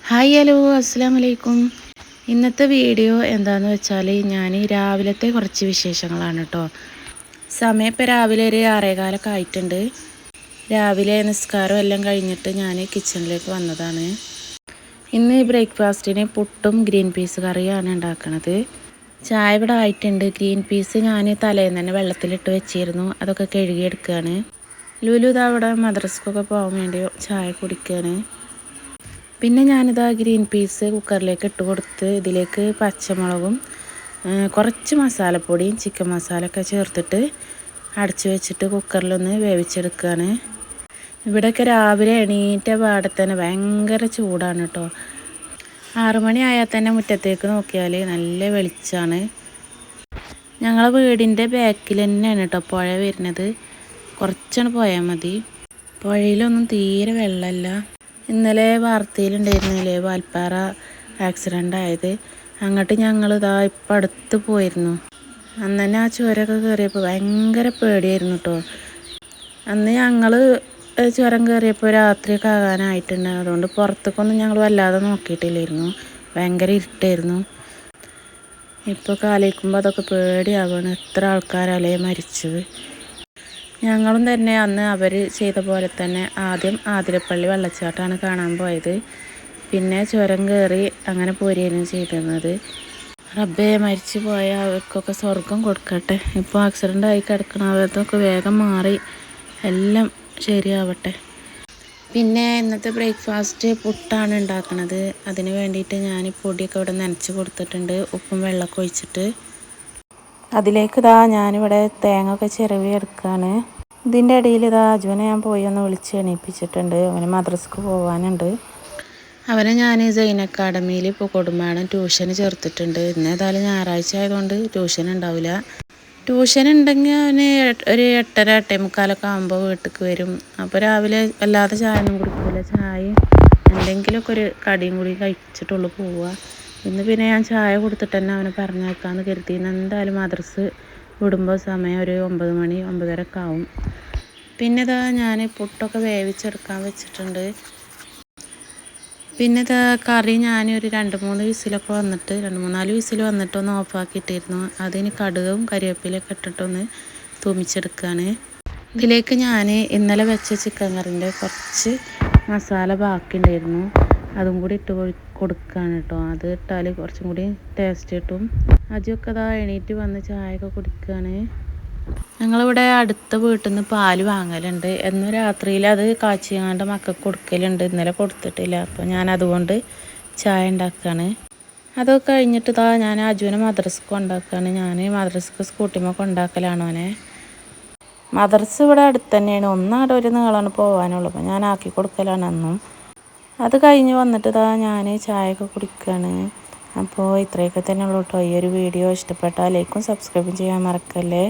Hi hello അസ്സലാമു അലൈക്കും. ഇന്നത്തെ വീഡിയോ എന്താണെന്ന് വെച്ചാൽ ഞാൻ രാവിലത്തെ കുറച്ച് വിശേഷങ്ങളാണ് കേട്ടോ. സമയം ഇപ്പോൾ രാവിലെ ഒരു 6:15 ആയിട്ടുണ്ട്. രാവിലെ നിസ്കാരം എല്ലാം കഴിഞ്ഞിട്ട് ഞാൻ കിച്ചണിലേക്ക് വന്നതാണ്. ഇന്ന് ബ്രേക്ക്ഫാസ്റ്റിന് പുട്ടും ഗ്രീൻ പീസ് കറിയാണ് ഉണ്ടാക്കുന്നത്. ചായ ഇവിടെ ആയിട്ടുണ്ട്. ഗ്രീൻ പീസ് ഞാൻ തലേന്ന് തന്നെ വെള്ളത്തിലിട്ട് വെച്ചിരുന്നു. അതൊക്കെ കഴുകിയെടുക്കുകയാണ്. ലുലു ഇതാ അവിടെ മദ്രസക്കൊക്കെ പോകാൻ വേണ്ടി ചായ കുടിക്കുകയാണ്. പിന്നെ ഞാനിതാ ഗ്രീൻ പീസ് കുക്കറിലേക്ക് ഇട്ട് കൊടുത്ത് ഇതിലേക്ക് പച്ചമുളകും കുറച്ച് മസാലപ്പൊടിയും ചിക്കൻ മസാലയൊക്കെ ചേർത്തിട്ട് അടച്ച് വെച്ചിട്ട് കുക്കറിലൊന്ന് വേവിച്ചെടുക്കുകയാണ്. ഇവിടെയൊക്കെ രാവിലെ എണീറ്റ പാടെ തന്നെ ഭയങ്കര ചൂടാണ് കേട്ടോ. 6 മണി ആയാൽ തന്നെ മുറ്റത്തേക്ക് നോക്കിയാൽ നല്ല വെളിച്ചമാണ്. ഞങ്ങളെ വീടിൻ്റെ ബാക്കിൽ തന്നെയാണ് കേട്ടോ പുഴ വരുന്നത്. കുറച്ചാണ് പോയാൽ മതി. പുഴയിലൊന്നും തീരെ വെള്ളമല്ല. ഇന്നലെ വാർത്തയിലുണ്ടായിരുന്നില്ലേ വാൽപ്പാറ ആക്സിഡൻ്റ് ആയത്. അങ്ങോട്ട് ഞങ്ങൾ ഇപ്പം അടുത്ത് പോയിരുന്നു. അന്ന് തന്നെ ആ ചുരമൊക്കെ കയറിയപ്പോൾ ഭയങ്കര പേടിയായിരുന്നു കേട്ടോ. അന്ന് ഞങ്ങൾ ചുരം കയറിയപ്പോൾ രാത്രിയൊക്കെ ആകാനായിട്ടുണ്ട്. അതുകൊണ്ട് പുറത്തേക്കൊന്നും ഞങ്ങൾ വല്ലാതെ നോക്കിയിട്ടില്ലായിരുന്നു. ഭയങ്കര ഇരുട്ടായിരുന്നു. ഇപ്പോൾ ആലോചിക്കുമ്പോൾ അതൊക്കെ പേടിയാവുകയാണ്. എത്ര ആൾക്കാരല്ലേ മരിച്ചത്. ഞങ്ങളും തന്നെ അന്ന് അവർ ചെയ്ത പോലെ തന്നെ ആദ്യം ആതിരപ്പള്ളി വെള്ളച്ചാട്ടമാണ് കാണാൻ പോയത്. പിന്നെ ചുരം കയറി അങ്ങനെ പോരുകയാണ് ചെയ്തിരുന്നത്. റബ്ബേ, മരിച്ചു പോയ അവർക്കൊക്കെ സ്വർഗം കൊടുക്കട്ടെ. ഇപ്പോൾ ആക്സിഡൻ്റ് ആയി കിടക്കണം, അതൊക്കെ വേഗം മാറി എല്ലാം ശരിയാവട്ടെ. പിന്നെ ഇന്നത്തെ ബ്രേക്ക്ഫാസ്റ്റ് പുട്ടാണ് ഉണ്ടാക്കുന്നത്. അതിന് വേണ്ടിയിട്ട് ഞാൻ പൊടിയൊക്കെ ഇവിടെ നനച്ച് കൊടുത്തിട്ടുണ്ട്, ഉപ്പും വെള്ളമൊക്കെ ഒഴിച്ചിട്ട്. അതിലേക്ക് ഞാനിവിടെ തേങ്ങ ഒക്കെ ചിരവി എടുക്കുകയാണ്. ഇതിൻ്റെ ഇടയിൽ അജുവിനെ ഞാൻ പോയി ഒന്ന് വിളിച്ച് എണീപ്പിച്ചിട്ടുണ്ട്. അവന് മദ്രസക്ക് പോകാനുണ്ട്. അവനെ ഞാൻ സൈൻ അക്കാഡമിയിൽ ഇപ്പോൾ കൊടുമ്പാടം ട്യൂഷന് ചേർത്തിട്ടുണ്ട്. ഇന്ന് ഏതായാലും ഞായറാഴ്ച ആയതുകൊണ്ട് ട്യൂഷൻ ഉണ്ടാവില്ല. ട്യൂഷൻ ഉണ്ടെങ്കിൽ അവന് ഒരു 8:30 8:45 ആകുമ്പോൾ വീട്ടിലേക്ക് വരും. അപ്പോൾ രാവിലെ വല്ലാതെ ചായ ഒന്നും കുടിക്കില്ല. ചായയും എന്തെങ്കിലുമൊക്കെ ഒരു കടിയും കൂടി കഴിച്ചിട്ടുള്ളൂ പോവുക. ഇന്ന് പിന്നെ ഞാൻ ചായ കൊടുത്തിട്ട് തന്നെ അവനെ പറഞ്ഞേക്കാമെന്ന് കരുതി. എന്തായാലും മദ്രസ് വിടുമ്പോൾ സമയം ഒരു 9 മണി 9:30 ഒക്കെ ആവും. പിന്നെ ഞാൻ പുട്ടൊക്കെ വേവിച്ചെടുക്കാൻ വെച്ചിട്ടുണ്ട്. പിന്നെ കറി ഞാൻ ഒരു 2-3 വിസിലൊക്കെ വന്നിട്ട് 2-4 വിസിൽ വന്നിട്ട് ഒന്ന് ഓഫാക്കിയിട്ടിരുന്നു. അതിന് കടുകും കരിവേപ്പിലൊക്കെ ഇട്ടിട്ടൊന്ന് തൂമിച്ചെടുക്കുകയാണ്. ഇതിലേക്ക് ഞാൻ ഇന്നലെ വെച്ച ചിക്കൻ കറിൻ്റെ കുറച്ച് മസാല ബാക്കി ഉണ്ടായിരുന്നു. അതും കൂടി ഇട്ട് കൊടുക്കുകയാണ് കേട്ടോ. അത് ഇട്ടാൽ കുറച്ചും കൂടി ടേസ്റ്റ് കിട്ടും. അജൊക്കെ എണീറ്റ് വന്ന് ചായയൊക്കെ കുടിക്കുകയാണ്. ഞങ്ങളിവിടെ അടുത്ത വീട്ടിൽ നിന്ന് പാല് വാങ്ങലുണ്ട്. എന്നും രാത്രിയിൽ അത് കാച്ചിങ്ങാണ്ട് മക്കൾക്ക് കൊടുക്കലുണ്ട്. ഇന്നലെ കൊടുത്തിട്ടില്ല. അപ്പോൾ ഞാൻ അതുകൊണ്ട് ചായ ഉണ്ടാക്കുകയാണ്. അതൊക്കെ കഴിഞ്ഞിട്ട് ഞാൻ അജുവിനെ മദ്രസക്ക് കൊണ്ടാക്കുകയാണ്. ഞാൻ മദ്രസക്ക് സ്കൂട്ടിമൊക്കെ കൊണ്ടാക്കലാണ് അവനെ. മദ്രസ ഇവിടെ അടുത്ത് തന്നെയാണ്. ഒന്നവിടെ ഒരു നീളമാണ് പോകാനുള്ളൂ. അപ്പോൾ ഞാൻ ആക്കി കൊടുക്കലാണ് എന്നും. അത് കഴിഞ്ഞ് വന്നിട്ട് ഞാൻ ചായയൊക്കെ കുടിക്കുകയാണ്. അപ്പോൾ ഇത്രയൊക്കെ തന്നെ ഉള്ളൂ കേട്ടോ. ഈ ഒരു വീഡിയോ ഇഷ്ടപ്പെട്ടാൽ ലൈക്കും സബ്സ്ക്രൈബും ചെയ്യാൻ മറക്കല്ലേ.